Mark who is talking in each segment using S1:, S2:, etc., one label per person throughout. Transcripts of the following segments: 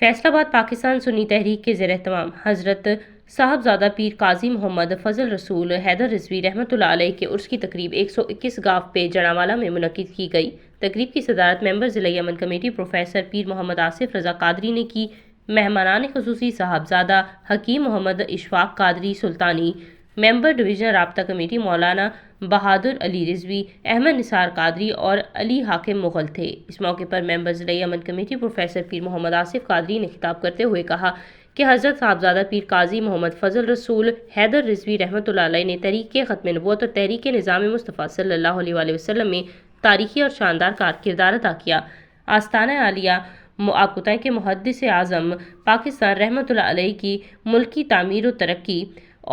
S1: فیصل آباد پاکستان سنی تحریک کے زیر اہتمام حضرت صاحبزادہ پیر قاضی محمد فضل رسول حیدر رضوی رحمۃ اللہ علیہ کے عرس کی تقریب 121 گاو پہ جڑانوالہ میں منعقد کی گئی۔ تقریب کی صدارت ممبر ضلعی امن کمیٹی پروفیسر پیر محمد آصف رضا قادری نے کی۔ مہمانان خصوصی صاحبزادہ حکیم محمد اشفاق قادری سلطانی، ممبر ڈویژن رابطہ کمیٹی مولانا بہادر علی رضوی، احمد نثار قادری اور علی حاکم مغل تھے۔ اس موقع پر ممبر ضلعی امن کمیٹی پروفیسر پیر محمد آصف قادری نے خطاب کرتے ہوئے کہا کہ حضرت صاحبزادہ پیر قاضی محمد فضل رسول حیدر رضوی رحمۃ اللہ علیہ نے تحریک ختم نبوت اور تحریک نظام مصطفیٰ صلی اللہ علیہ وآلہ وسلم میں تاریخی اور شاندار کردار ادا کیا۔ آستانہ عالیہ آپ کو بتائیں کہ محدث اعظم پاکستان رحمۃ اللہ علیہ کی ملکی تعمیر و ترقی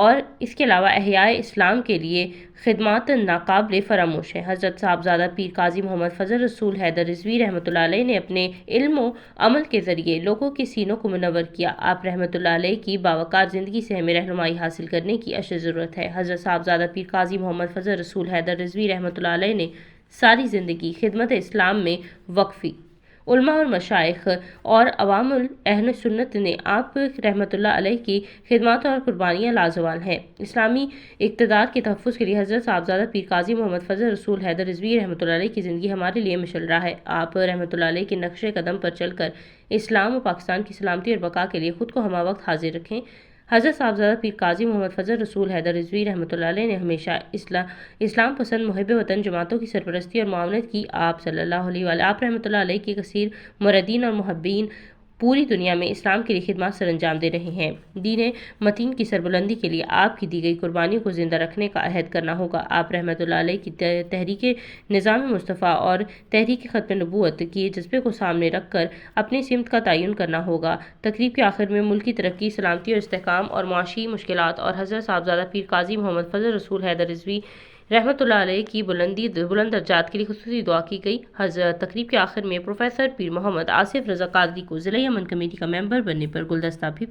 S1: اور اس کے علاوہ احیاء اسلام کے لیے خدمات ناقابل فراموش ہیں۔ حضرت صاحبزادہ پیر قاضی محمد فضل رسول حیدر رضوی رحمۃ اللہ علیہ نے اپنے علم و عمل کے ذریعے لوگوں کے سینوں کو منور کیا۔ آپ رحمۃ اللہ علیہ کی باوقار زندگی سے ہمیں رہنمائی حاصل کرنے کی اشد ضرورت ہے۔ حضرت صاحبزادہ پیر قاضی محمد فضل رسول حیدر رضوی رحمۃ اللہ علیہ نے ساری زندگی خدمت اسلام میں وقفی۔ علماء اور مشائخ اور عوام اہل سنت نے آپ رحمۃ اللہ علیہ کی خدمات اور قربانیاں لازوال ہیں۔ اسلامی اقتدار کے تحفظ کے لیے حضرت صاحبزادہ پیر قاضی محمد فضل رسول حیدر رضوی رحمۃ اللہ علیہ کی زندگی ہمارے لیے مشعل راہ ہے۔ آپ رحمۃ اللہ علیہ کے نقش قدم پر چل کر اسلام و پاکستان کی سلامتی اور بقا کے لیے خود کو ہمہ وقت حاضر رکھیں۔ حضرت صاحبزادہ پیر قاضی محمد فضل رسول حیدر رضوی رحمۃ اللہ علیہ نے ہمیشہ اسلام پسند محب وطن جماعتوں کی سرپرستی اور معاونت کی۔ آپ صلی اللہ علیہ وآلہ آپ رحمۃ اللہ علیہ کے کثیر مریدین اور محبین پوری دنیا میں اسلام کے لیے خدمات سر انجام دے رہے ہیں۔ دین متین کی سربلندی کے لیے آپ کی دی گئی قربانیوں کو زندہ رکھنے کا عہد کرنا ہوگا۔ آپ رحمۃ اللہ علیہ کی تحریک نظام مصطفیٰ اور تحریک ختم نبوت کے جذبے کو سامنے رکھ کر اپنی سمت کا تعین کرنا ہوگا۔ تقریب کے آخر میں ملکی ترقی، سلامتی اور استحکام اور معاشی مشکلات اور حضرت صاحبزادہ پیر قاضی محمد فضل رسول حیدر رضوی رحمۃ اللہ علیہ کی بلند درجات کے لیے خصوصی دعا کی گئی۔ تقریب کے آخر میں پروفیسر پیر محمد آصف رضا قادری کو ضلعی امن کمیٹی کا ممبر بننے پر گلدستہ بھی